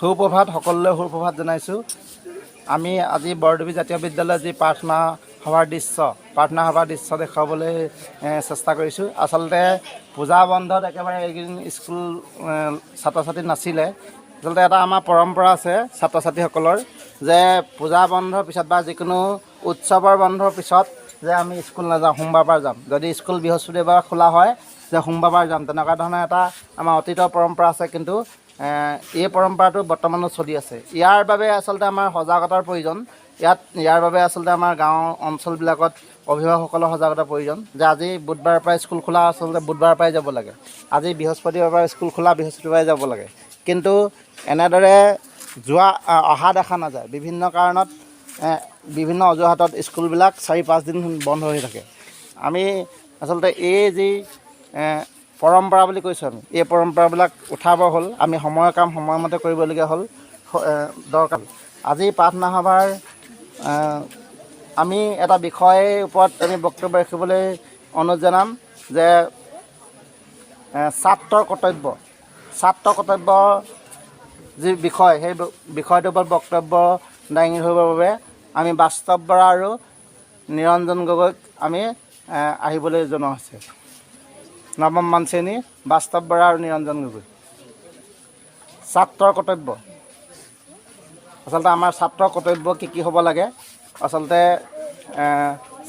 সুপ্ৰভাত সকলোলৈ সুপ্ৰভাত জনাইছোঁ। আমি আজি বৰদেৱী জাতীয় বিদ্যালয়ৰ যি প্ৰাৰ্থনা সভাৰ দৃশ্য দেখুৱাবলৈ চেষ্টা কৰিছোঁ। আচলতে পূজা বন্ধত একেবাৰে এইকেইদিন স্কুল ছাত্ৰ ছাত্ৰী নাছিলে। আচলতে এটা আমাৰ পৰম্পৰা আছে ছাত্ৰ ছাত্ৰীসকলৰ যে পূজা বন্ধৰ পিছত বা যিকোনো উৎসৱৰ বন্ধৰ পিছত যে আমি স্কুল নাযাওঁ, সোমবাৰৰ যাম। যদি স্কুল বৃহস্পতিবাৰ খোলা হয় যে সোমবাৰ যাম, তেনেকুৱা ধৰণৰ এটা আমাৰ অতীতৰ পৰম্পৰা আছে। কিন্তু এই পৰম্পৰাটো বৰ্তমানো চলি আছে। ইয়াৰ বাবে আচলতে আমাৰ সজাগতাৰ প্ৰয়োজন। ইয়াৰ বাবে আচলতে আমাৰ গাঁও অঞ্চলবিলাকত অভিভাৱকসকলৰ সজাগতাৰ প্ৰয়োজন যে আজি বুধবাৰৰ পৰা স্কুল খোলা, আচলতে বুধবাৰৰ পৰাই যাব লাগে। আজি বৃহস্পতিবাৰৰ পৰা স্কুল খোলা, বৃহস্পতিবাৰে যাব লাগে। কিন্তু এনেদৰে অহা দেখা নাযায়। বিভিন্ন কাৰণত বিভিন্ন অজুহাতত স্কুলবিলাক 4-5 দিন বন্ধ হৈ থাকে। আমি আচলতে এই যি পৰম্পৰা বুলি কৈছোঁ, আমি এই পৰম্পৰাবিলাক উঠাব হ'ল। আমি সময়ৰ কাম সময়মতে কৰিবলগীয়া হ'ল, দৰকাৰ। আজি প্ৰাৰ্থনা সভাৰ আমি এটা বিষয়ৰ ওপৰত আমি বক্তব্য ৰাখিবলৈ অনুৰোধ জনাম যে ছাত্ৰৰ কৰ্তব্য যি বিষয়, সেই বিষয়টোৰ ওপৰত বক্তব্য দাঙি ধৰিবৰ বাবে আমি বাস্তৱ বৰা আৰু নিৰঞ্জন গগৈক আমি আহিবলৈ জনোৱা হৈছে। নৱম মান শ্ৰেণী বাস্তৱ বৰা আৰু নিৰঞ্জন গগৈ। ছাত্ৰৰ কৰ্তব্য, আচলতে আমাৰ ছাত্ৰৰ কৰ্তব্য কি হ'ব লাগে। আচলতে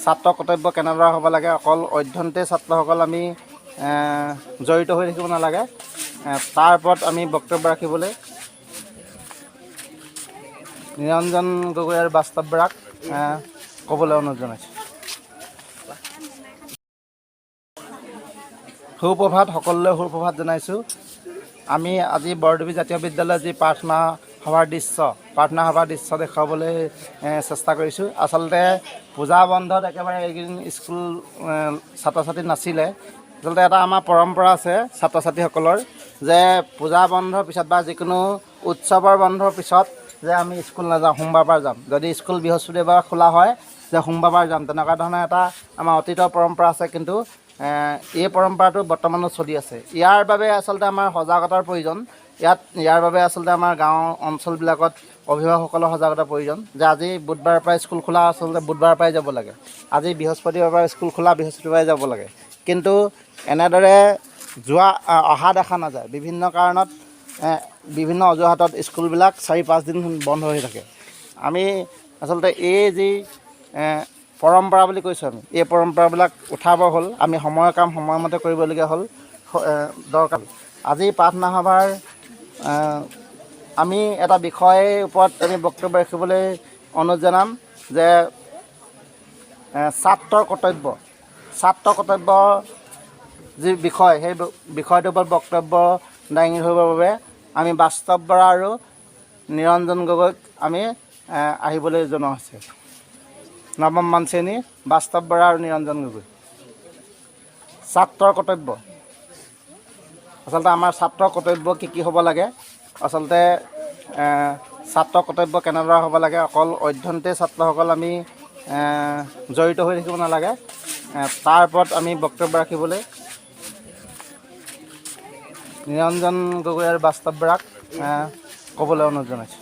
ছাত্ৰৰ কৰ্তব্য কেনেদৰে হ'ব লাগে, অকল অধ্যয়নতে ছাত্ৰসকল আমি জড়িত হৈ থাকিব নালাগে। তাৰ ওপৰত আমি বক্তব্য ৰাখিবলৈ নিৰঞ্জন গগৈ আৰু বাস্তৱ বৰাক ক'বলৈ অনুৰোধ জনাইছোঁ। সুপ্ৰভাত সকলোলৈ সুপ্ৰভাত জনাইছোঁ। আমি আজি বৰদেৱী জাতীয় বিদ্যালয়ৰ যি প্ৰাৰ্থনা সভাৰ দৃশ্য দেখুৱাবলৈ চেষ্টা কৰিছোঁ। আচলতে পূজা বন্ধত একেবাৰে এইকেইদিন স্কুল ছাত্ৰ ছাত্ৰী নাছিলে। আচলতে এটা আমাৰ পৰম্পৰা আছে ছাত্ৰ ছাত্ৰীসকলৰ যে পূজা বন্ধৰ পিছত বা যিকোনো উৎসৱৰ বন্ধৰ পিছত যে আমি স্কুল নাযাওঁ, সোমবাৰৰ যাম। যদি স্কুল বৃহস্পতিবাৰ খোলা হয় যে সোমবাৰ যাম, তেনেকুৱা ধৰণৰ এটা আমাৰ অতীতৰ পৰম্পৰা আছে। কিন্তু এই পৰম্পৰাটো বৰ্তমানো চলি আছে। ইয়াৰ বাবে আচলতে আমাৰ সজাগতাৰ প্ৰয়োজন। ইয়াৰ বাবে আচলতে আমাৰ গাঁও অঞ্চলবিলাকত অভিভাৱকসকলৰ সজাগতাৰ প্ৰয়োজন যে আজি বুধবাৰৰ পৰা স্কুল খোলা, আচলতে বুধবাৰৰ পৰাই যাব লাগে। আজি বৃহস্পতিবাৰৰ পৰা স্কুল খোলা, বৃহস্পতিবাৰে যাব লাগে। কিন্তু এনেদৰে অহা দেখা নাযায়। বিভিন্ন কাৰণত বিভিন্ন অজুহাতত স্কুলবিলাক 4-5 দিন বন্ধ হৈ থাকে। আমি আচলতে এই যি পৰম্পৰা বুলি কৈছোঁ, আমি এই পৰম্পৰাবিলাক উঠাব হ'ল। আমি সময়ৰ কাম সময়মতে কৰিবলগীয়া হ'ল, দৰকাৰ। আজি প্ৰাৰ্থনা সভাৰ আমি এটা বিষয়ৰ ওপৰত আমি বক্তব্য ৰাখিবলৈ অনুৰোধ জনাম যে ছাত্ৰৰ কৰ্তব্য যি বিষয়, সেই বিষয়টোৰ ওপৰত বক্তব্য দাঙি ধৰিবৰ বাবে আমি বাস্তৱ বৰা আৰু নিৰঞ্জন গগৈক আমি আহিবলৈ জনোৱা হৈছে। নৱম মান শ্ৰেণী বাস্তৱ বৰা আৰু নিৰঞ্জন গগৈ। ছাত্ৰৰ কৰ্তব্য, আচলতে আমাৰ ছাত্ৰৰ কৰ্তব্য কি হ'ব লাগে। আচলতে ছাত্ৰৰ কৰ্তব্য কেনেদৰে হ'ব লাগে, অকল অধ্যয়নতে ছাত্ৰসকল আমি জড়িত হৈ থাকিব নালাগে। তাৰ ওপৰত আমি বক্তব্য ৰাখিবলৈ নিৰঞ্জন গগৈ আৰু বাস্তৱ বৰাক ক'বলৈ অনুৰোধ জনাইছোঁ।